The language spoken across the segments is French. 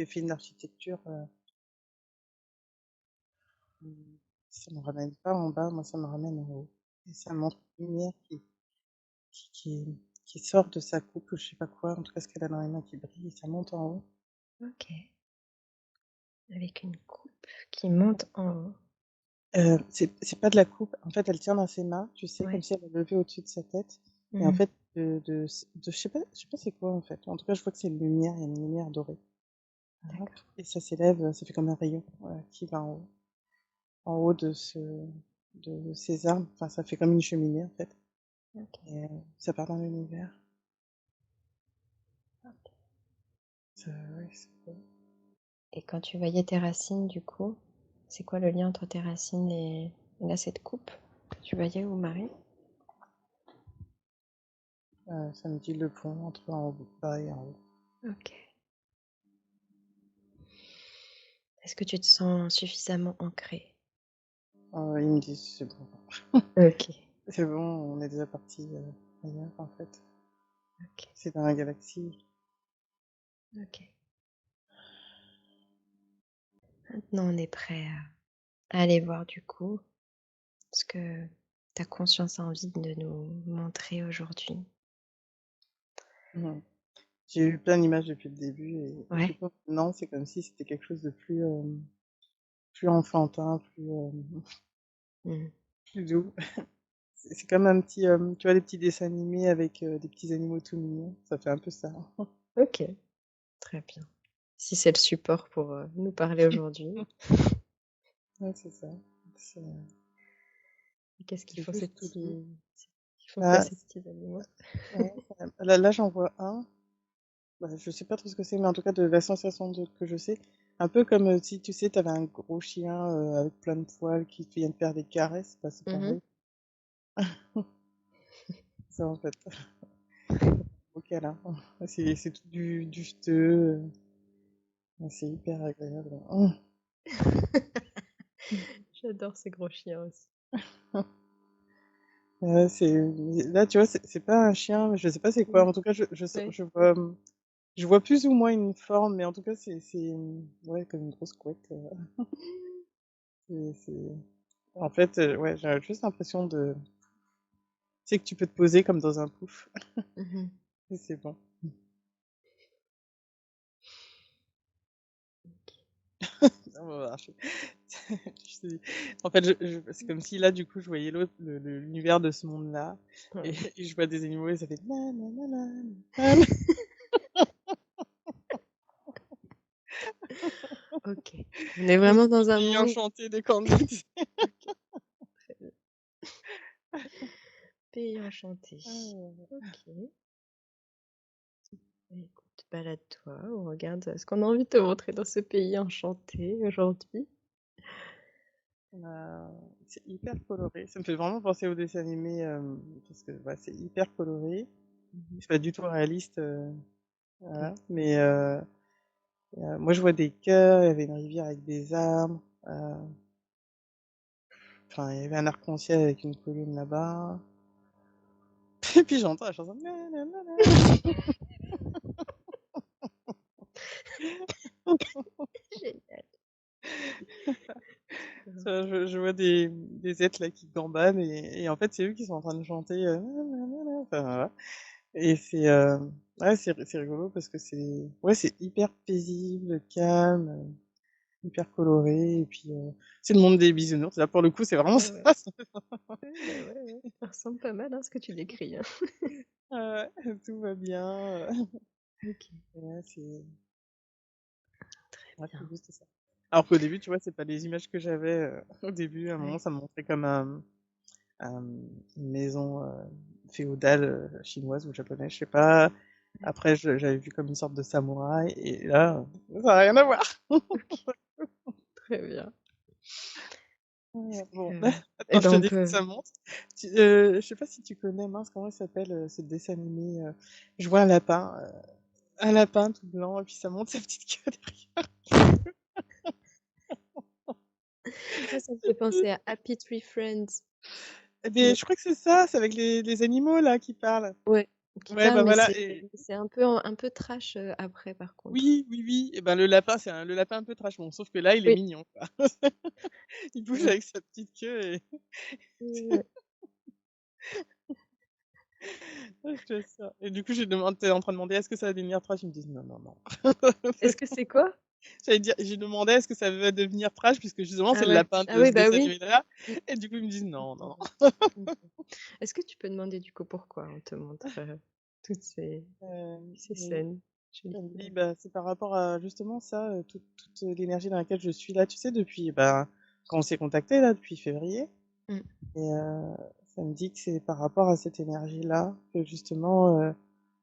des films d'architecture, mmh, ça me ramène pas en bas, moi ça me ramène en haut et ça montre une lumière qui qui qui sort de sa coupe ou je sais pas quoi, en tout cas ce qu'elle a dans les mains qui brille et ça monte en haut. OK. Avec une coupe qui monte en haut. C'est pas de la coupe, en fait, elle tient dans ses mains, tu sais, comme Ouais. si elle la levait au-dessus de sa tête et en Mmh. fait, de je sais pas c'est quoi, en fait. En tout cas, je vois que c'est une lumière, il y a une lumière dorée. Hop D'accord. et ça s'élève, ça fait comme un rayon, qui va en haut de ces arbres. Enfin, ça fait comme une cheminée, en fait OK. et ça part dans l'univers. OK. Ça ouais, c'est beau. Et quand tu voyais tes racines, du coup, c'est quoi le lien entre tes racines et là, cette coupe que tu voyais au marais? Ça me dit le pont entre en bas et en haut. OK. Est-ce que tu te sens suffisamment ancrée? Ils me disent: «C'est bon, OK. c'est bon, on est déjà partis, ailleurs, en fait. OK. C'est dans la galaxie». OK. Maintenant, on est prêt à aller voir, du coup, ce que ta conscience a envie de nous montrer aujourd'hui. Mmh. J'ai eu plein d'images depuis le début et du Ouais? coup, maintenant, c'est comme si c'était quelque chose de plus, plus enfantin, plus, Mmh. plus doux. C'est comme un petit, tu vois les petits dessins animés avec, des petits animaux tout mignons? Ça fait un peu ça. OK, très bien. Si c'est le support pour, nous parler aujourd'hui. Ouais, c'est ça. C'est, Et qu'est-ce qu'ils c'est font ces juste tout petits doux. ils font quoi Bah, ces petits animaux? ouais, là, j'en vois un, bah, je sais pas trop ce que c'est, mais en tout cas de la sensation que je sais, un peu comme, si tu sais, tu avais un gros chien, avec plein de poils qui vient te faire des caresses, bah, c'est Mmh. pareil. Ça, en fait. Gros câlin. C'est tout dusteux, c'est hyper agréable. J'adore ces gros chiens aussi. Ouais, là, tu vois, c'est pas un chien, mais je sais pas c'est quoi. Mmh. En tout cas, Ouais. je vois plus ou moins une forme, mais en tout cas, ouais, comme une grosse couette, c'est en fait, ouais, j'ai juste l'impression de tu sais, que tu peux te poser comme dans un pouf Mmh. et c'est bon. OK. Ça va marcher. Je te dis en fait, je c'est comme si là, du coup, je voyais l'univers de ce monde-là et Ouais. et je vois des animaux et ça fait na na na na na na. OK. On est C'est vraiment le dans un pays monde. enchanté des Candide. OK, très bien. Pays enchanté. Ah, OK. Bah, écoute, balade-toi ou regarde, ce qu'on a envie de te montrer dans ce pays enchanté aujourd'hui. c'est hyper coloré. Ça me fait vraiment penser aux dessins animés, parce que, ouais, c'est hyper coloré. Mmh. C'est pas du tout réaliste, OK. voilà, mais moi, je vois des cœurs, il y avait une rivière avec des arbres, enfin, il y avait un arc-en-ciel avec une colline là-bas et puis j'entends la chanson na na na na. Génial. Mmh. Je vois des êtres là qui gambadent et en fait, c'est eux qui sont en train de chanter, na na na na, enfin voilà et ouais, c'est rigolo parce que c'est hyper paisible, calme, hyper coloré et puis, c'est le monde des bisounours. Là, pour le coup, c'est vraiment Ouais, ça. ouais. Ouais, bah, ouais, ouais. Ça ressemble pas mal, hein, ce que tu décris, hein. Ouais, ouais, tout va bien, OK, ouais, c'est très ouais, c'est bien. juste ça. Alors qu'au début, tu vois, c'est pas les images que j'avais, au début, à un moment, Ouais. ça me montrait comme, une maison, féodale, chinoise ou japonaise, je sais pas. Ouais. Après, j'avais vu comme une sorte de samouraï et là, ça a rien à voir. OK, très bien. Est-ce Bon, que eh attends, je ben, te on décris peut. sa montre. Je sais pas si tu connais, mince, comment il s'appelle, ce dessin animé, je vois un lapin tout blanc et puis ça monte sa petite queue derrière. Ah, ça me fait penser à Happy Tree Friends. Eh Le beh, je crois que c'est ça, c'est avec les animaux là qui parlent. Ouais, qui Ouais, parle, bah, mais voilà c'est et c'est un peu trash, après par contre. oui, oui, oui et ben, le lapin, le lapin un peu trash, bon, sauf que là, il est Oui. mignon, quoi. Il bouge Mmh. avec sa petite queue et Ouais. je t'assure et du coup, j'ai demandé tu es en train de demander: «Est-ce que ça va devenir trash?» Ils me disent: «Non, non, non». Est-ce que c'est quoi? J'allais dire j'ai demandé: «Est-ce que ça va devenir trash?» puisque justement, Ah c'est le ouais. lapin Ah de oui, ce bah dessin oui. animé-là Mmh. et du coup, ils me disent: «Non, non, Mmh. Mmh. Est-ce que tu peux demander du coup pourquoi on te montre, toutes ces oui». scènes? Je vais Elle me dit: dire. «Bah, c'est par rapport à justement ça, toute l'énergie dans laquelle je suis là, tu sais, depuis, bah, quand on s'est contactés là, depuis février» Mmh. et ça me dit que c'est par rapport à cette énergie-là que justement,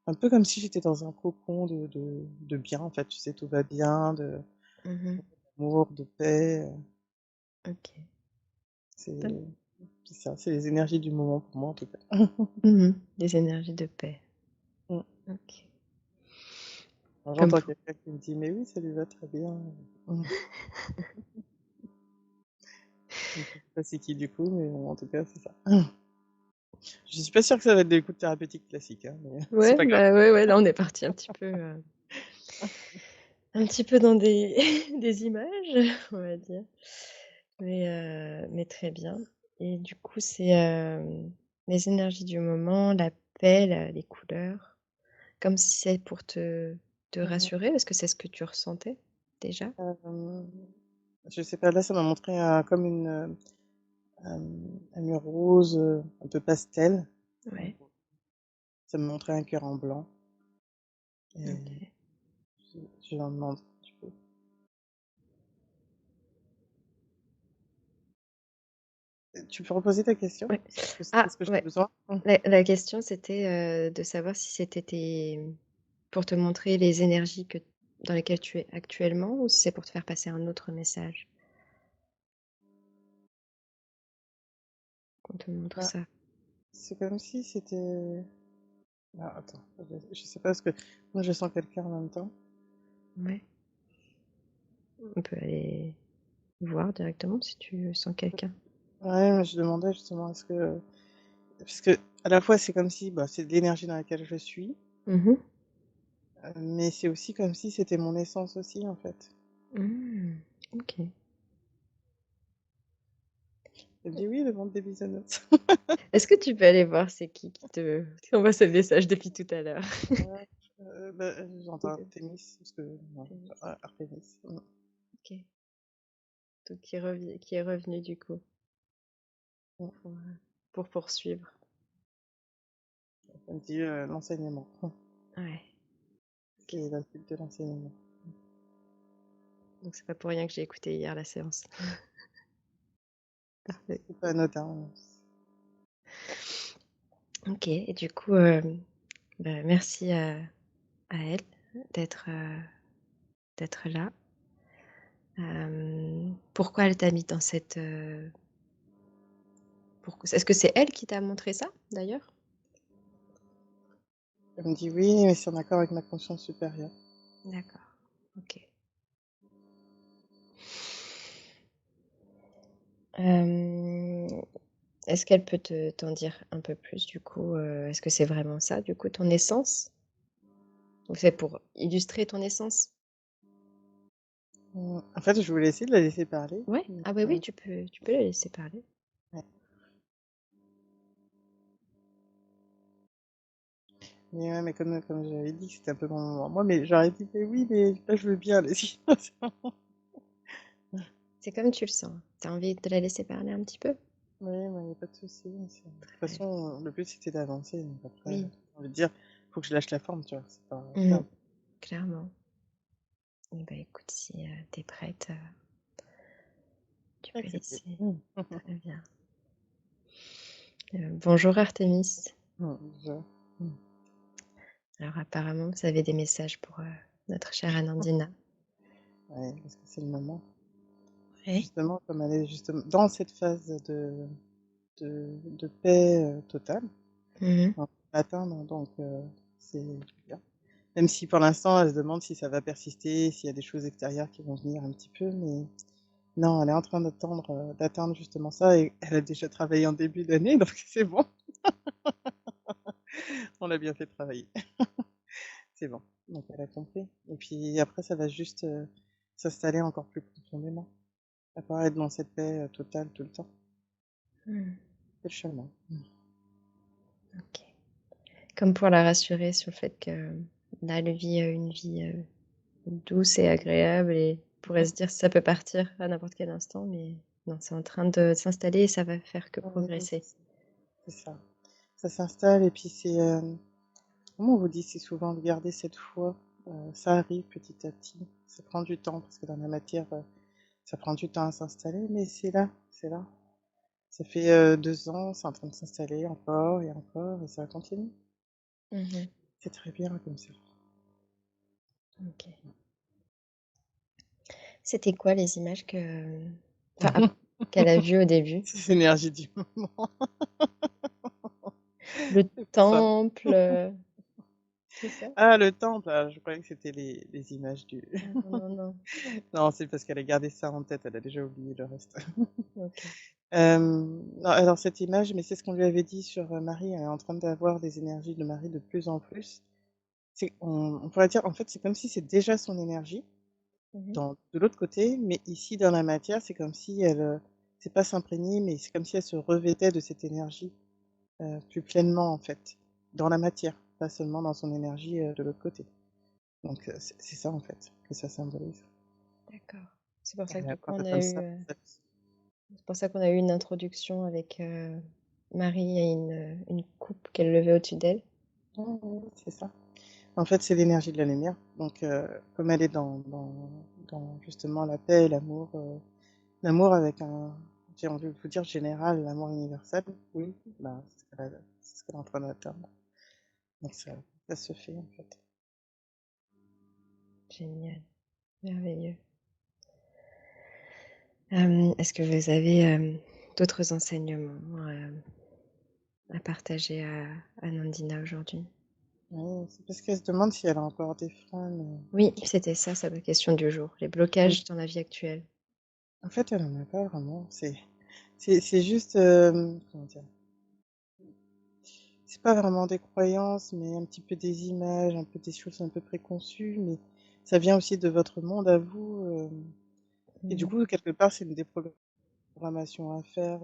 un peu comme si j'étais dans un cocon de bien, en fait, tu sais, tout va bien, Mmh. d'amour, de paix, OK. c'est Top. c'est ça, c'est les énergies du moment pour moi, en tout cas. Mmh. Les énergies de paix. Mmh. OK. Quand Comme j'entends pour quelqu'un qui me dit: «Mais oui, ça lui va très bien», mmh, je sais pas c'est qui du coup, mais bon, en tout cas, c'est ça. Je suis pas sûre que ça va être des écoutes thérapeutiques classiques, hein, mais c'est ouais, pas grave. bah, ouais, ouais, là on est parti un petit peu dans des des images, on va dire. Mais très bien et du coup, c'est, les énergies du moment, la paix, la les couleurs, comme si c'est pour te Mmh. rassurer. Est-ce que c'est ce que tu ressentais déjà? Hem, je sais pas, là, ça m'a montré un comme un mur rose, un peu pastel. Ouais, Ça me montrait un cœur en blanc et OK. je leur demande, du coup. Tu peux reposer ta question? Ouais. Qu'est-ce Ah que j'ai ouais, besoin? la question c'était, de savoir si c'était pour te montrer les énergies dans lesquelles tu es actuellement ou si c'est pour te faire passer un autre message qu'on te montre Bah, ça? c'est comme si c'était ah attends, je sais pas parce que moi je sens quelqu'un en même temps. Ouais, on peut aller voir directement si tu sens quelqu'un. Ouais, mais je demandais justement est-ce que parce que à la fois c'est comme si, bah, c'est de l'énergie dans laquelle je suis, Mmh. mais c'est aussi comme si c'était mon essence aussi, en fait. Mmh. OK. Elle me dit: «Oui, le monde des bisounours». Est-ce que tu peux aller voir c'est qui te envoie ce message depuis tout à l'heure? Ouais, bah, j'entends Artémis parce que non, Artémis. Artémis, OK. Donc qui est revenu du coup mmh. pour, pour poursuivre. Elle me dit, l'enseignement. Ouais, OK. C'est la suite de l'enseignement. Donc c'est pas pour rien que j'ai écouté hier la séance. Parfait. C'est pas anodin, OK et du coup, bah, merci à elle d'être, d'être là. Pourquoi elle t'a mis dans cette, pourquoi est-ce que c'est elle qui t'a montré ça d'ailleurs? elle me dit: «Oui, mais c'est en accord avec ma conscience supérieure». D'accord, OK. Hem, est-ce qu'elle peut t'en dire un peu plus du coup, est-ce que c'est vraiment ça du coup ton essence? Ou c'est pour illustrer ton essence? En fait, je voulais essayer de la laisser parler, Ouais? mais Ah bah oui, tu peux la laisser parler. ouais. Mais ouais, mais comme j'avais dit que c'était un peu mon moment à moi, mais j'aurais dit: «Mais oui, mais là, je veux bien, allez-y». C'est comme tu le sens. Tu as envie de la laisser parler un petit peu? Oui, mais il y a pas de souci, de toute Très façon, le but, c'était d'avancer, donc après, oui. j'ai envie de dire, faut que je lâche la forme, tu vois? C'est pas Mmh. grave. Clairement. Et bah, écoute, si, tu es prête, tu peux Accepté. laisser. Très bien. Bonjour Artémis. Je mmh. Alors apparemment, vous avez des messages pour, notre chère Anandina. Ouais, parce que c'est le moment. Ouais. Justement, comme elle est justement dans cette phase de paix, totale, Mmh. en atteindre donc c'est bien. Même si pour l'instant, elle se demande si ça va persister, s'il y a des choses extérieures qui vont venir un petit peu, mais non, elle est en train d'atteindre justement ça et elle a déjà travaillé en début d'année, donc c'est bon. On l'a bien fait travailler. C'est bon, donc elle a compris et puis après ça va juste, s'installer encore plus profondément. Apparaître dans cette paix, totale tout le temps. Mmh. C'est le chemin. OK. Comme pour la rassurer sur le fait que là, elle vit, une vie, douce et agréable et pourrait se dire: «Ça peut partir à n'importe quel instant», mais non, c'est en train de s'installer et ça va faire que Oui, progresser. c'est ça. Ça s'installe et puis c'est, comment on vous dit si souvent de garder cette foi, ça arrive petit à petit. Ça prend du temps parce que dans la matière, ça prend du temps à s'installer, mais c'est là, c'est là. Ça fait, 2 ans, c'est en train de s'installer encore et ça continue. Mmh. C'est très bien comme ça. OK. C'était quoi les images que enfin, ap qu'elle a vues au début? C'est l'énergie du moment, Le c'est pour ça. temple, c'est ça? Ah le temple, ah je croyais que c'était les images du Ah non, non, non. non, c'est parce qu'elle a gardé ça en tête, elle a déjà oublié le reste. OK. Non, alors cette image, mais c'est ce qu'on lui avait dit sur, Marie, elle est en train d'avoir des énergies de Marie de plus en plus. C'est on pourrait dire, en fait, c'est comme si c'est déjà son énergie Mmh mh. dans de l'autre côté, mais ici dans la matière, c'est comme si elle, c'est pas s'imprégner, mais c'est comme si elle se revêtait de cette énergie, plus pleinement, en fait, dans la matière, pas seulement dans son énergie, de l'autre côté. Donc c'est ça, en fait, que ça symbolise. D'accord. C'est pour ça que Elle est du coup on encore a comme eu, ça toute sa vie. c'est pour ça qu'on a eu une introduction avec, Marie et une coupe qu'elle levait au-dessus d'elle. Mmh mh, c'est ça. En fait, c'est l'énergie de la lumière, donc comme elle est dans justement la paix et l'amour avec un j'ai envie de vous dire général, l'amour universel, oui, bah, c'est ce qu'elle est en train d'atteindre, donc ça se fait, en fait. Génial, merveilleux. Est-ce que vous avez, d'autres enseignements, à partager à Nandina aujourd'hui? Oui, c'est parce qu'elle se demande si elle a encore des freins, mais Oui, c'était ça sa question du jour, les oui, blocages dans la vie actuelle. en fait, elle en a pas vraiment, c'est juste, comment dire? C'est pas vraiment des croyances, mais un petit peu des images, un peu des choses un peu préconçues, mais ça vient aussi de votre monde à vous, et du Mmh. coup, quelque part, c'est une déprogrammation à faire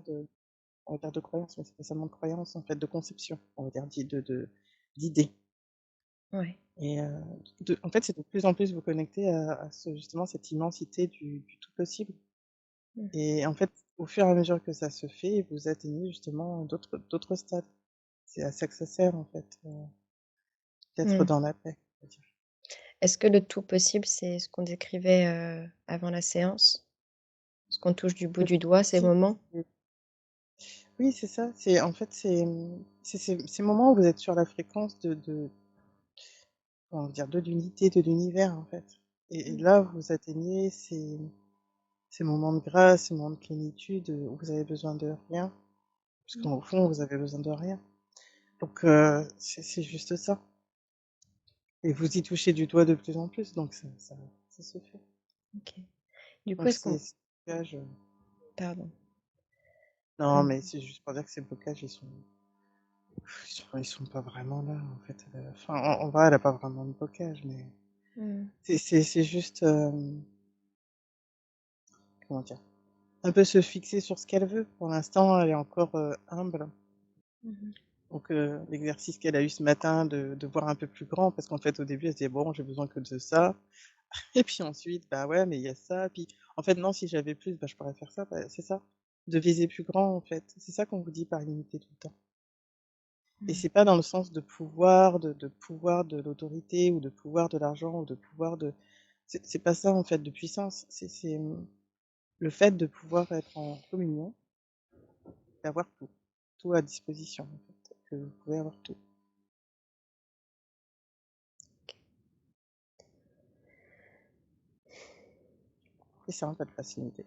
on va dire de croyances, mais c'est pas seulement de croyances, en fait, de conception, on va dire d'idées Ouais. et en fait, c'est de plus en plus vous connecter à ce justement cette immensité du tout possible Mmh. et en fait, au fur et à mesure que ça se fait, vous atteignez justement d'autres stades. C'est à ça que ça sert, en fait, d'être Mmh. dans la paix, on va dire. Est-ce que le tout possible, c'est ce qu'on décrivait, avant la séance? Ce qu'on touche du bout Le du doigt, ces possible, moments? c'est oui, c'est ça, c'est en fait, c'est ces moments où vous êtes sur la fréquence de comment dire? De l'unité de l'univers, en fait et Mmh. là, vous atteignez ces moments de grâce, ces moments de plénitude, où vous avez besoin de rien, Mmh. puisqu'au fond, vous avez besoin de rien. Donc c'est juste ça et vous y touchez du doigt de plus en plus, donc ça se fait. OK. Du coup, Donc est-ce qu'on ces blocages, pardon. non, Mmh. mais c'est juste pour dire que ces blocages, ils sont pas vraiment là, en fait, enfin, en vrai, elle a pas vraiment de blocage, mais Mmh. c'est juste, comment dire? Un peu se fixer sur ce qu'elle veut. Pour l'instant, elle est encore, humble. Mmh mh. Donc l'exercice qu'elle a eu ce matin de voir un peu plus grand parce qu'en fait, au début, elle se disait: «Bon, j'ai besoin que de ça» et puis ensuite, bah, ouais, mais il y a ça, puis en fait, non, si j'avais plus, bah, je pourrais faire ça, bah, c'est ça. De viser plus grand, en fait. C'est ça qu'on vous dit par limiter tout le temps et Mmh. c'est pas dans le sens de pouvoir, de pouvoir de l'autorité ou de pouvoir de l'argent ou de pouvoir de c'est pas ça, en fait, de puissance. Le fait de pouvoir être en communion, d'avoir tout. Tout à disposition, en fait, que vous pouvez avoir tout. C'est ça, en fait, facilité.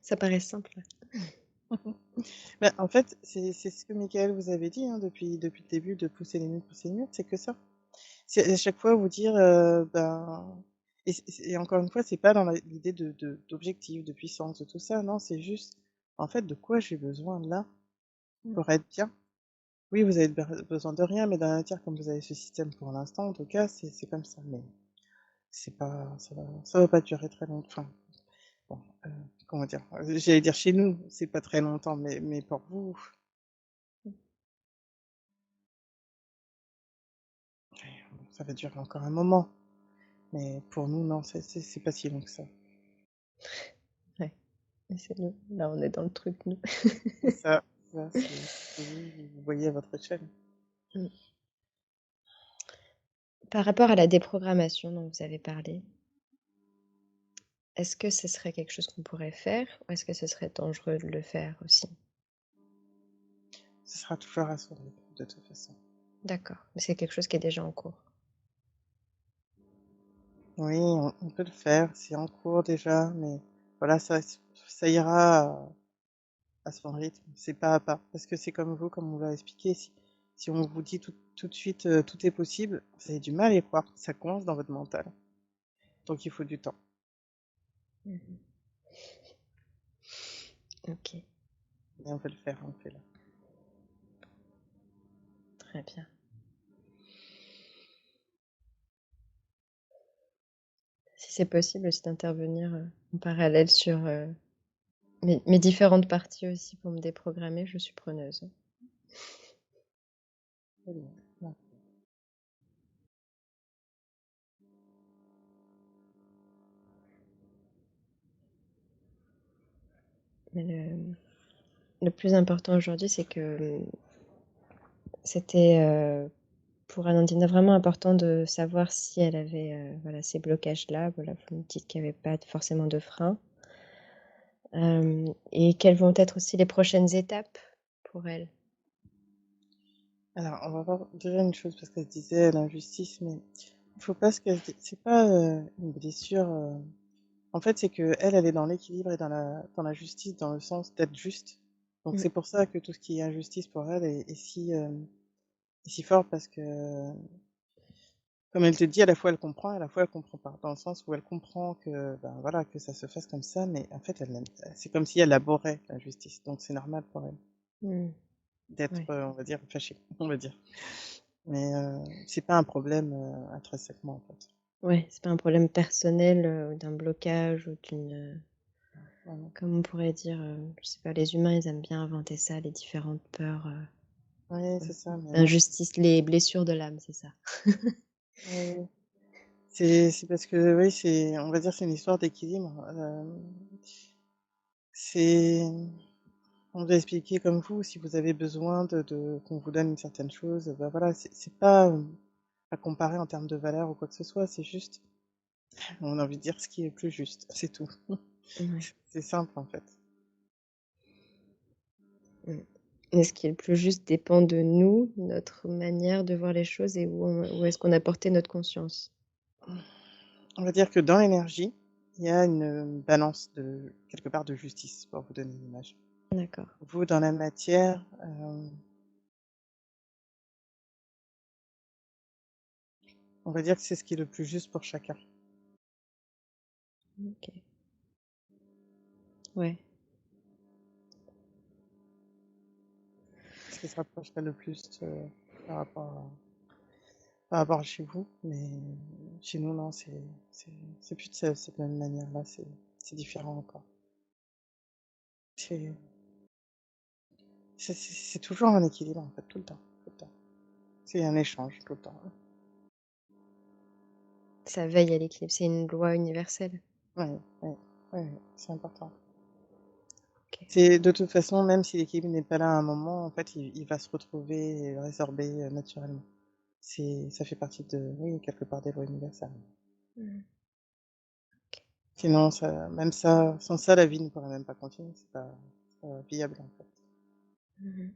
Ça paraît simple. Bah, en fait, c'est ce que Michael vous avait dit, hein, depuis le début de pousser les murs, c'est que ça. C'est à chaque fois vous dire, ben et encore une fois, c'est pas dans l'idée d'objectif, de puissance, de tout ça, non, c'est juste, en fait, de quoi j'ai besoin là, Mmh. pour être bien Oui, vous avez besoin de rien, mais dans la matière, comme vous avez ce système pour l'instant, en tout cas, c'est comme ça. Mais c'est pas, ça va pas durer très longtemps. Enfin, bon, comment dire? J'allais dire chez nous, c'est pas très longtemps, mais pour vous, ça va durer encore un moment. Mais pour nous, non, c'est pas si long que ça. Ouais, et c'est nous. Là, on est dans le truc, nous. C'est ça, c'est vous, vous voyez à votre échelle. Mmh. Par rapport à la déprogrammation dont vous avez parlé, est-ce que ce serait quelque chose qu'on pourrait faire ou est-ce que ce serait dangereux de le faire aussi? Ce sera toujours à son rythme, de toute façon. D'accord, mais c'est quelque chose qui est déjà en cours. Oui, on peut le faire, c'est en cours déjà, mais voilà, ça ira à son rythme, c'est pas à pas. Parce que c'est comme vous, comme on l'a expliqué, si on vous dit tout de suite tout est possible, vous avez du mal à y croire, ça coince dans votre mental. Donc il faut du temps. Mmh. OK, Et on peut le faire, on le fait là. très bien. Si c'est possible aussi d'intervenir, en parallèle sur, mes différentes parties aussi pour me déprogrammer, je suis preneuse. Très bien. Ouais. Mais le plus important aujourd'hui, c'est que, c'était, pour Amandine vraiment important de savoir si elle avait, voilà, ces blocages-là. Voilà, vous me dites qu'il y avait pas forcément de frein. Et quelles vont être aussi les prochaines étapes pour elle? Alors, on va voir déjà une chose, parce qu'elle se disait l'injustice, mais il faut pas c'est pas une blessure. En fait, c'est que elle est dans l'équilibre et dans la justice, dans le sens d'être juste. Donc Mmh, c'est pour ça que tout ce qui est injustice pour elle est si fort, parce que, comme elle te dit, à la fois elle comprend, à la fois elle comprend pas. Dans le sens où elle comprend que, ben voilà, que ça se fasse comme ça, mais en fait, c'est comme si elle abhorrait l'injustice. Donc c'est normal pour elle mmh, d'être, ouais. on va dire, fâchée, on va dire. Mais c'est pas un problème intrinsèquement, en fait. Ouais, c'est pas un problème personnel, d'un blocage ou d'une, Vraiment. comme on pourrait dire, je sais pas, les humains, ils aiment bien inventer ça, les différentes peurs, Oui, c'est ça, mais non. injustice, les blessures de l'âme, c'est ça. Oui, oui. C'est parce que oui, on va dire, c'est une histoire d'équilibre. C'est On vous a expliqué comme vous, si vous avez besoin de qu'on vous donne une certaine chose, bah, voilà, c'est pas, à comparer en termes de valeur ou quoi que ce soit, c'est juste, on a envie de dire ce qui est le plus juste, c'est tout. Ouais, C'est simple, en fait. mmh. Et ce qui est le plus juste dépend de nous, notre manière de voir les choses et où est-ce qu'on a porté notre conscience. On va dire que dans l'énergie, il y a une, balance de quelque part de justice, pour vous donner une image. D'accord. Vous, dans la matière, on va dire que c'est ce qui est le plus juste pour chacun. OK. Ouais. Ce qui se rapprocherait le plus, par rapport à par rapport à chez vous, mais chez nous, non, c'est c'est plus de cette même manière-là, c'est différent encore. C'est c'est toujours un équilibre, en fait, tout le temps, tout le temps. C'est un échange tout le temps. Ça veille à l'équilibre, c'est une loi universelle? Oui, oui, oui, oui, c'est important. OK. C'est de toute façon, même si l'équilibre n'est pas là à un moment, en fait, il va se retrouver et résorber, naturellement. Ça fait partie de, oui, quelque part, des lois universelles. Mmh. OK. Sinon, même ça, sans ça, la vie ne pourrait même pas continuer. C'est pas viable, en fait. Mmh.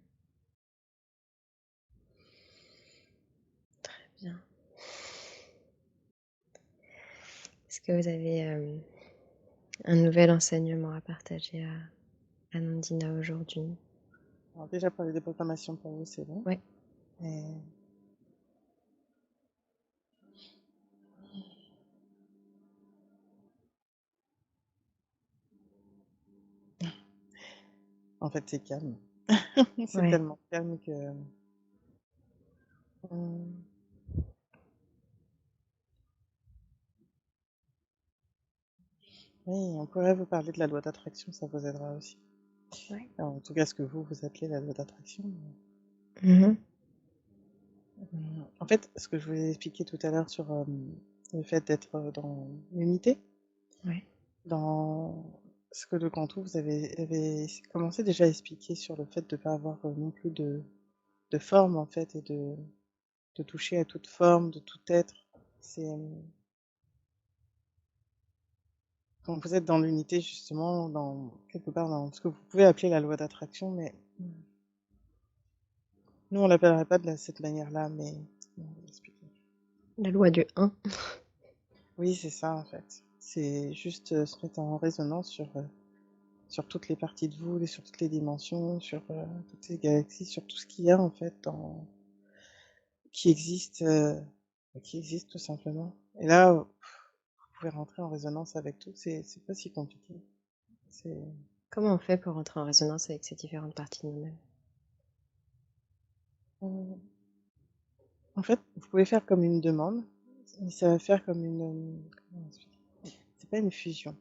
Très bien. Est-ce que vous avez, un nouvel enseignement à partager à Nandina aujourd'hui? Alors déjà, pour les déprogrammations, pour vous, c'est bon. Ouais. Et en fait, c'est calme. C'est Ouais. tellement calme que, Mmh. Oui, on pourrait vous parler de la loi d'attraction, ça vous aidera aussi. Ouais. Alors, en tout cas, ce que vous appelez la loi d'attraction. Mmh. En fait, ce que je vous ai expliqué tout à l'heure sur, le fait d'être, dans l'unité, Ouais. dans ce que le Canto vous avez commencé déjà à expliquer sur le fait de pas avoir, non plus de forme, en fait, et de toucher à toute forme, de tout être. C'est, quand vous êtes dans l'unité, justement, dans quelque part dans ce que vous pouvez appeler la loi d'attraction, mais nous, on l'appellerait pas de cette manière-là, mais comment vous expliquer? La loi du un. Oui, c'est ça, en fait. C'est juste, se mettre en résonance sur toutes les parties de vous et sur toutes les dimensions, sur, toutes les galaxies, sur tout ce qu'il y a, en fait, dans qui existe, qui existe tout simplement. Et là, vous pouvez rentrer en résonance avec tout, c'est pas si compliqué. C'est Comment on fait pour entrer en résonance avec ces différentes parties de nous-mêmes? mmh, en fait, vous pouvez faire comme une demande, mais ça va faire comme une, comment expliquer? C'est pas une fusion.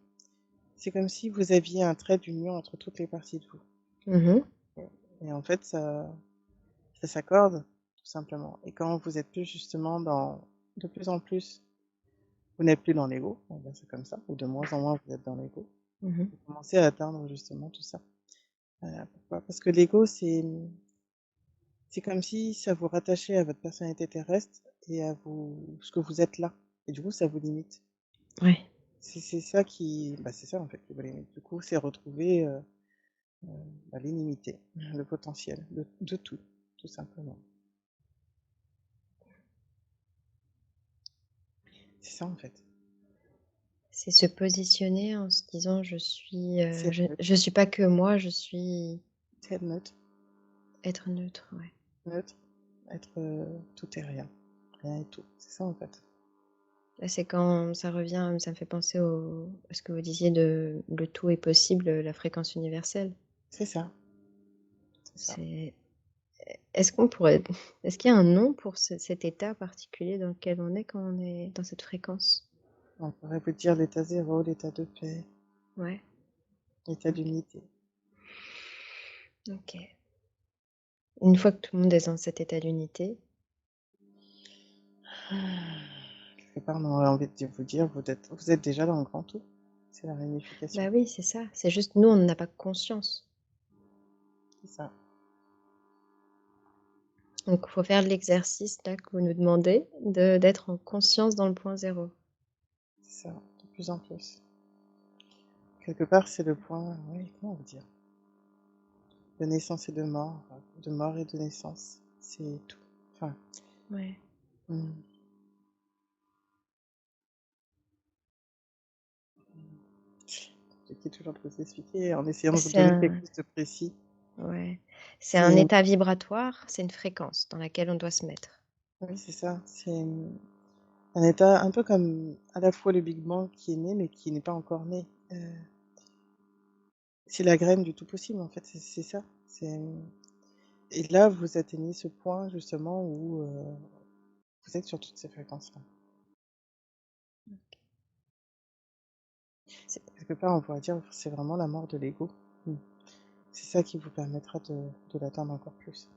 C'est comme si vous aviez un trait d'union entre toutes les parties de vous. Mmh. Et en fait, ça s'accorde, tout simplement. Et quand vous êtes plus justement dans de plus en plus, vous n'êtes plus dans l'ego, on va dire ça comme ça, ou de moins en moins vous êtes dans l'ego, Mmh. vous commencez à atteindre justement tout ça. Pourquoi? Parce que l'ego, c'est comme si ça vous rattachait à votre personnalité terrestre et à vous ce que vous êtes là. Et du coup, ça vous limite. Ouais. C'est ça qui bah, c'est ça en fait qui vous limite. Du coup, c'est retrouver, bah, l'illimité, le potentiel de tout, tout simplement. C'est ça en fait. C'est se positionner en se disant: C'est être je suis pas que moi, je suis c'est être neutre, être neutre», ouais. neutre, être, tout et rien, rien et tout. C'est ça en fait. Là, c'est quand ça revient, ça me fait penser à ce que vous disiez de «le tout est possible», la fréquence universelle. C'est ça, c'est ça. C'est est-ce qu'on pourrait est-ce qu'il y a un nom pour cet état particulier dans lequel on est quand on est dans cette fréquence? On pourrait vous dire l'état zéro, l'état de paix, Ouais, l'état OK, d'unité. OK. Une fois que tout le monde est dans cet état d'unité, Quelque part, on aurait envie de vous dire, vous êtes déjà dans le grand tout. C'est la réunification, bah, oui, c'est ça, c'est juste nous, on en a pas conscience. c'est ça, Donc il faut faire l'exercice là que vous nous demandez de d'être en conscience dans le point zéro. c'est ça, de plus en plus. Quelque part, c'est le point, oui, comment vous dire? De naissance et de mort et de naissance, c'est tout. Enfin, Ouais. mmh, compliqué toujours de vous expliquer en essayant de vous C'est donner quelque un chose de précis. Ouais, c'est un C'est état vibratoire, c'est une fréquence dans laquelle on doit se mettre. oui, c'est ça, c'est, un état un peu comme à la fois le Big Bang qui est né, mais qui n'est pas encore né. C'est la graine du tout possible, en fait, c'est ça. C'est, et là, vous atteignez ce point justement où, vous êtes sur toutes ces fréquences-là. C'est Quelque part, on pourrait dire que c'est vraiment la mort de l'ego. Mmh. C'est ça qui vous permettra de l'atteindre encore plus.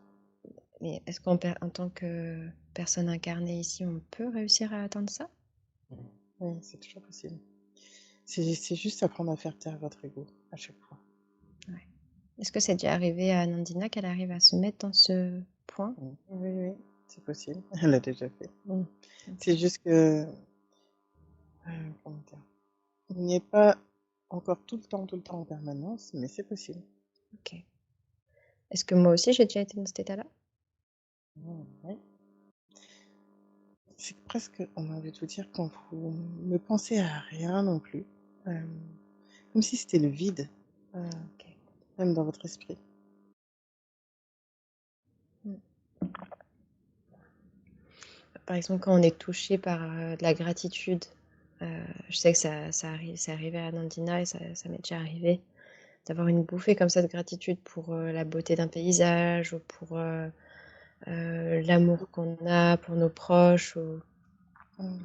Mais est-ce en tant que personne incarnée ici, on peut réussir à atteindre ça? Oui, c'est toujours possible. C'est juste apprendre à faire taire votre ego à chaque fois. Ouais. Est-ce que c'est déjà arrivé à Nandina qu'elle arrive à se mettre dans ce point? Mmh. Oui, oui, c'est possible. Elle l'a déjà fait. Mmh. C'est OK, juste que, comment dire? Vous n'y êtes pas encore tout le temps en permanence, mais c'est possible. OK. Est-ce que moi aussi j'ai déjà été dans cet état-là? Mmh, oui. C'est presque, on a envie de vous dire, quand vous ne pensez à rien non plus, hem, comme si c'était le vide, heu, OK. même dans votre esprit. Mmh. Par exemple, quand on est touché par, de la gratitude, heu, je sais que c'est arrivé à Nandina et ça m'est déjà arrivé d'avoir une bouffée comme ça de gratitude pour, la beauté d'un paysage ou pour, l'amour qu'on a pour nos proches ou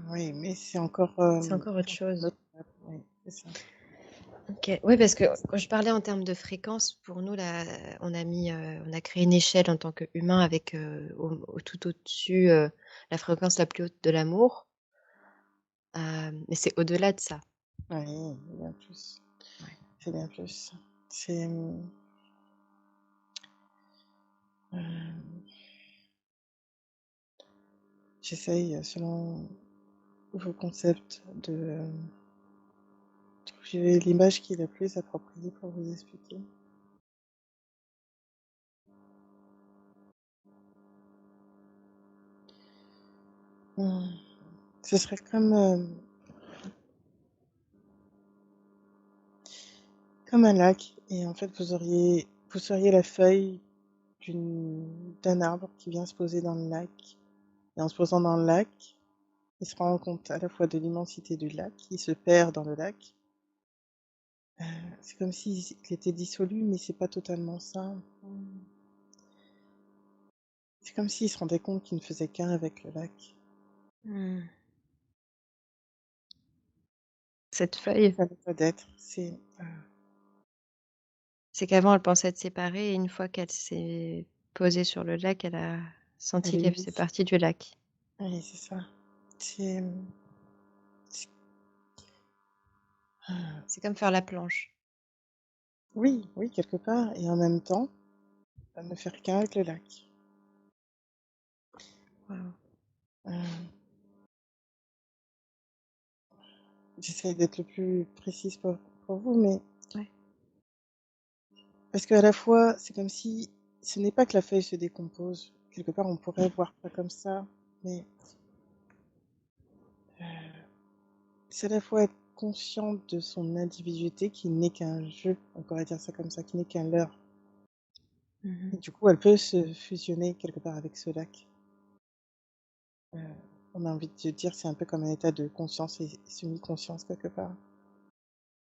Oui, mais c'est encore, c'est encore autre un chose. autre stade, oui, c'est ça. OK. Oui, parce que quand je parlais en termes de fréquence, pour nous là, on a créé une échelle en tant qu'humain avec, au tout au-dessus, la fréquence la plus haute de l'amour, mais c'est au-delà de ça. Oui, bien plus, Ouais. c'est bien plus. C'est, j'essaye, selon vos concepts de trouver l'image qui est la plus appropriée pour vous expliquer. Mmh. Ce serait comme un lac et en fait, vous seriez la feuille d'un arbre qui vient se poser dans le lac et en se posant dans le lac, il se rend compte à la fois de l'immensité du lac, il se perd dans le lac. C'est comme s'il était dissolu, mais c'est pas totalement ça. C'est comme s'il se rendait compte qu'il ne faisait qu'un avec le lac. Mmh. Cette feuille, Ça n'a pas d'être, c'est qu'avant elle pensait être séparée et une fois qu'elle s'est posée sur le lac, elle a elle senti est qu'elle unie. faisait partie du lac. Oui, c'est ça. C'est, c'est C'est comme faire la planche. oui, oui, quelque part et en même temps, ne faire qu'un avec le lac. Waouh. Heu, J'essaie d'être le plus précise pour vous, mais Ouais. parce qu'à la fois, c'est comme si ce n'est pas que la feuille se décompose. Quelque part, on pourrait voir ça comme ça, mais heu, c'est à la fois être conscient de son individualité qui n'est qu'un jeu, on pourrait dire ça comme ça, qui n'est qu'un leurre Mmh. et du coup, elle peut se fusionner quelque part avec ce lac. Heu, on a envie de dire, c'est un peu comme un état de conscience et semi-conscience quelque part.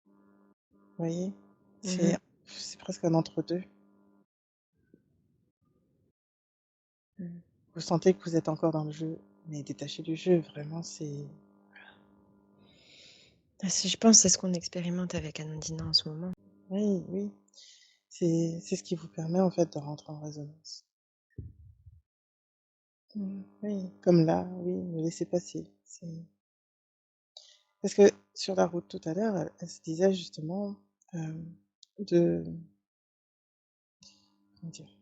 Vous voyez? Mmh. C'est presque un entre-deux. Mmh. Vous sentez que vous êtes encore dans le jeu, mais détaché du jeu, vraiment, c'est Je pense que c'est ce qu'on expérimente avec Anandina en ce moment. oui, oui, c'est ce qui vous permet, en fait, de rentrer en résonance. Oui, comme là, oui, me laisser passer. C'est parce que sur la route tout à l'heure, elle se disait justement, de comment dire?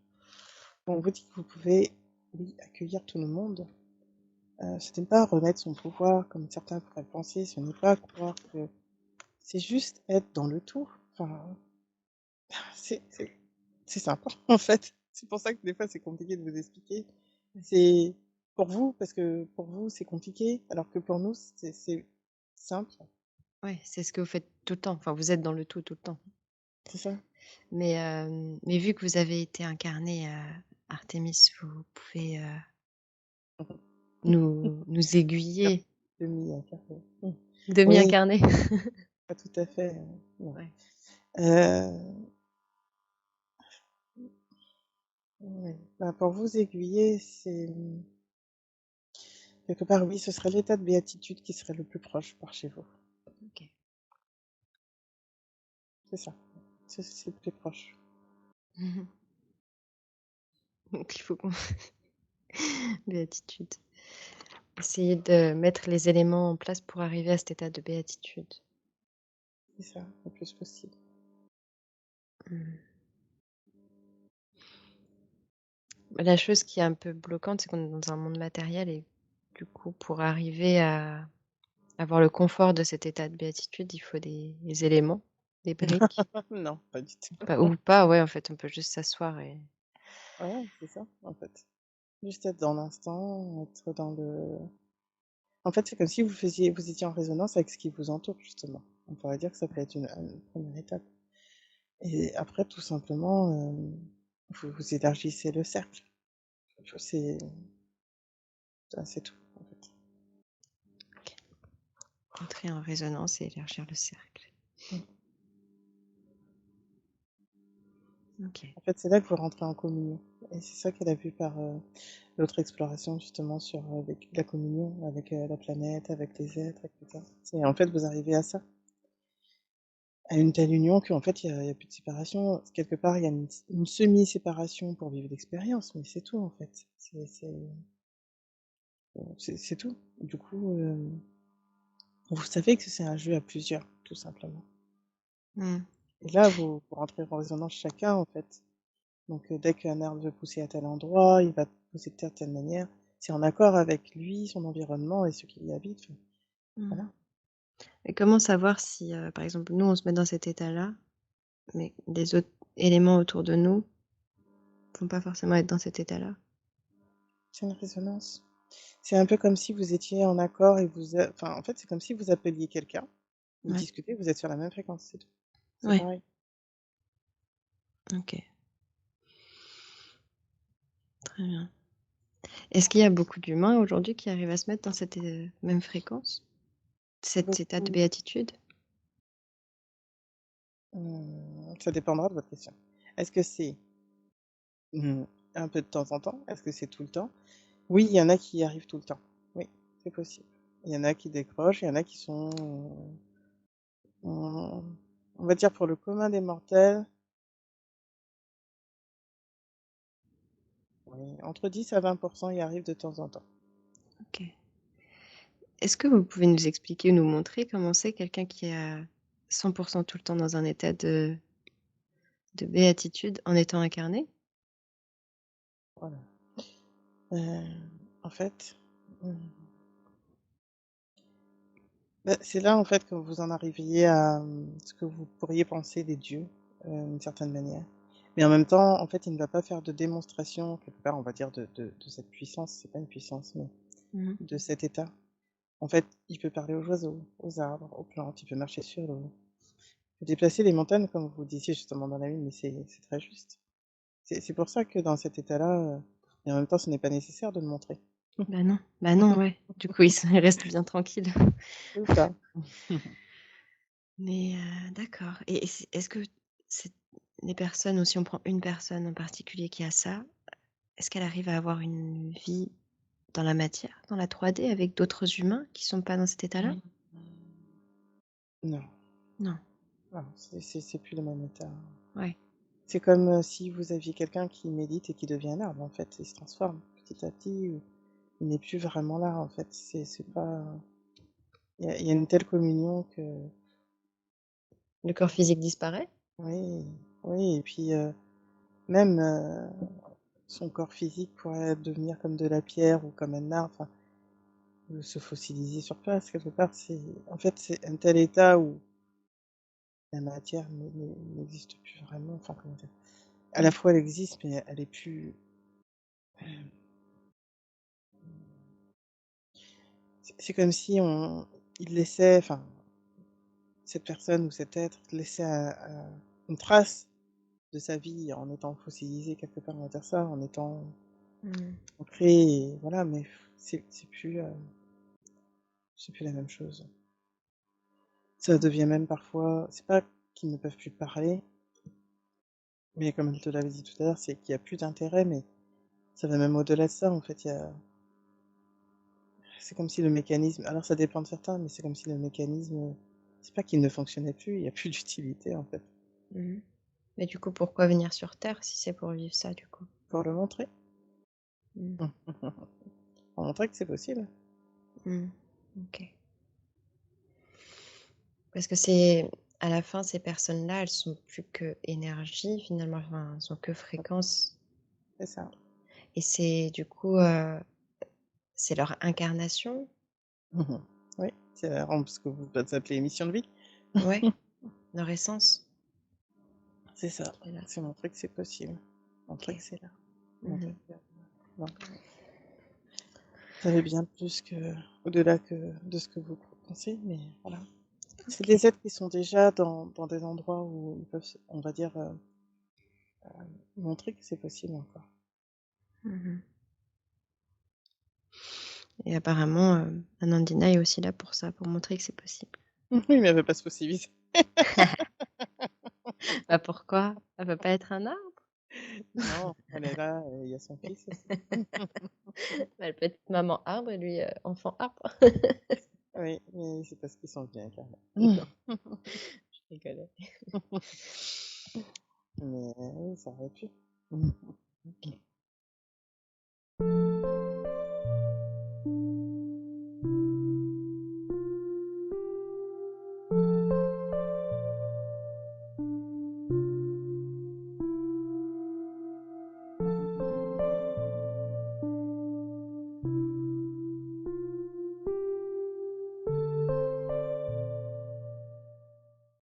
On vous dit que vous pouvez, oui, accueillir tout le monde, ce n'est pas remettre son pouvoir comme certains pourraient le penser, ce n'est pas croire que c'est juste être dans le tout. Enfin, c'est c'est c'est sympa, en fait. C'est pour ça que des fois c'est compliqué de vous expliquer. Ouais. C'est pour vous, parce que pour vous c'est compliqué, alors que pour nous c'est simple, Ouais, c'est ce que vous faites tout le temps. Enfin, vous êtes dans le tout, tout le temps. c'est ça? Mais vu que vous avez été incarné, Artémis, vous pouvez, nous aiguiller, Demi-incarné. Oui, demi-incarné. pas tout à fait, non. Ouais. Heu, oui, bah, pour vous aiguiller, quelque part, oui, ce serait l'état de béatitude qui serait le plus proche par chez vous. OK. C'est ça, c'est le plus proche. Mmh. Donc il faut qu'on béatitude. Essayer de mettre les éléments en place pour arriver à cet état de béatitude. C'est ça, le plus possible. Mmh. La chose qui est un peu bloquante, c'est qu'on est dans un monde matériel et du coup, pour arriver à avoir le confort de cet état de béatitude, il faut des éléments, des briques. Non, pas du tout. Pas ou pas, ouais, en fait, on peut juste s'asseoir et Ouais, c'est ça, en fait. Juste être dans l'instant, être dans le en fait, c'est comme si vous étiez en résonance avec ce qui vous entoure, justement. On pourrait dire que ça peut être une 1re étape et après, tout simplement, vous élargissez le cercle. C'est c'est tout, en fait. entrer en résonance et élargir le cercle. Mmh. OK. En fait, c'est là que vous rentrez en communion et c'est ça qu'elle a vu par l'autre exploration, justement, sur la communion avec la planète, avec les êtres, etc. C'est en fait, vous arrivez à ça, à une telle union qu'en fait, il y a plus de séparation. Quelque part, il y a une semi-séparation pour vivre l'expérience, mais c'est tout, en fait. C'est tout. Du coup, vous savez que c'est un jeu à plusieurs, tout simplement. Mmh. Et là, vous rentrez en résonance chacun, en fait. Donc, dès qu'un arbre veut pousser à tel endroit, il va pousser de telle manière. C'est en accord avec lui, son environnement et ceux qui y habitent. Enfin, Mmh. voilà. Et comment savoir si, par exemple, nous, on se met dans cet état-là, mais les autres éléments autour de nous vont pas forcément être dans cet état-là? C'est une résonance. C'est un peu comme si vous étiez en accord et enfin, en fait, c'est comme si vous appeliez quelqu'un, vous Ouais, discutez, vous êtes sur la même fréquence, c'est tout. C'est ouais, pareil. OK, très bien. Est-ce qu'il y a beaucoup d'humains aujourd'hui qui arrivent à se mettre dans cette, même fréquence? Cet état de Beaucoup, béatitude? ça dépendra de votre question. Est-ce que c'est mmh, un peu de temps en temps? Est-ce que c'est tout le temps? Oui, il y en a qui y arrivent tout le temps. Oui, c'est possible. Il y en a qui décrochent, il y en a qui sont, on on va dire pour le commun des mortels, oui, entre 10 à 20 y arrivent de temps en temps. OK. Est-ce que vous pouvez nous expliquer ou nous montrer comment c'est quelqu'un qui est à 100 tout le temps dans un état de béatitude en étant incarné? Voilà. En fait, mmh, bah, c'est là, en fait, que vous en arriviez à, ce que vous pourriez penser des dieux, d'une certaine manière. Mais en même temps, en fait, il ne va pas faire de démonstration, quelque part, on va dire, de cette puissance. C'est pas une puissance, mais Mmh. de cet état. En fait, il peut parler aux oiseaux, aux arbres, aux plantes, il peut marcher sur l'eau, il peut déplacer les montagnes, comme vous disiez justement dans la une, mais c'est très juste. C'est pour ça que dans cet état-là, et en même temps, ce n'est pas nécessaire de le montrer. Bah non, ouais. Du coup, il reste bien tranquille. C'est ça. Mais d'accord et est-ce que c'est les personnes ou si on prend une personne en particulier qui a ça, est-ce qu'elle arrive à avoir une vie dans la matière, dans la 3D avec d'autres humains qui sont pas dans cet état-là? Non, Non. non, c'est plus le même état. Ouais. C'est comme, si vous aviez quelqu'un qui médite et qui devient un arbre, en fait. Il se transforme petit à petit, il n'est plus vraiment là, en fait. C'est pas il y a une telle communion que Le corps physique disparaît? oui, oui et puis, même, son corps physique pourrait devenir comme de la pierre ou comme un arbre, enfin, ou se fossiliser sur place quelque part. C'est un tel état où la matière n'existe plus vraiment, enfin, comment dire? À la Mmh. fois elle existe, mais elle est plus, hem, c'est comme si il laissait, enfin, cette personne ou cet être laissait une trace de sa vie en étant fossilisé quelque part, on va dire ça, en étant Mmh. ancré et voilà, mais c'est plus la même chose. Ça devient même parfois, c'est pas qu'ils ne peuvent plus parler, mais comme elle te l'avait dit tout à l'heure, c'est qu'il y a plus d'intérêt, mais ça va même au-delà de ça, en fait, c'est comme si le mécanisme, alors ça dépend de certains, mais c'est comme si le mécanisme, c'est pas qu'il ne fonctionnait plus, il y a plus d'utilité, en fait. Mmh. Mais du coup, pourquoi venir sur terre si c'est pour vivre ça, du coup? Pour le montrer. Mmh. Pour montrer que c'est possible. Mmh. OK. Parce que c'est à la fin, ces personnes-là, elles sont plus que énergie finalement, enfin, elles sont que fréquence C'est ça. et c'est du coup, c'est leur incarnation? Oui, c'est marrant parce que vous vous appelez émission de vie. Ouais, leur essence C'est ça, qui est là. c'est montrer que c'est possible, montrer que OK. c'est là, montrer Mmh. que non, ça va bien plus que au-delà que de ce que vous pensez, mais voilà. C'est OK. des êtres qui sont déjà dans des endroits où ils peuvent se, on va dire, montrer que c'est possible encore. Mmh. Et apparemment, Anandina est aussi là pour ça, pour montrer que c'est possible. Oui, mais elle veut pas se fossiliser. Bah, pourquoi? Elle veut pas être un arbre? Non, elle est là, il y a son fils aussi. Bah, elle peut être maman arbre et lui, enfant arbre. Oui, mais c'est parce qu'ils sont bien carrés. Non, je rigolais. Mais oui, ça aurait pu. OK.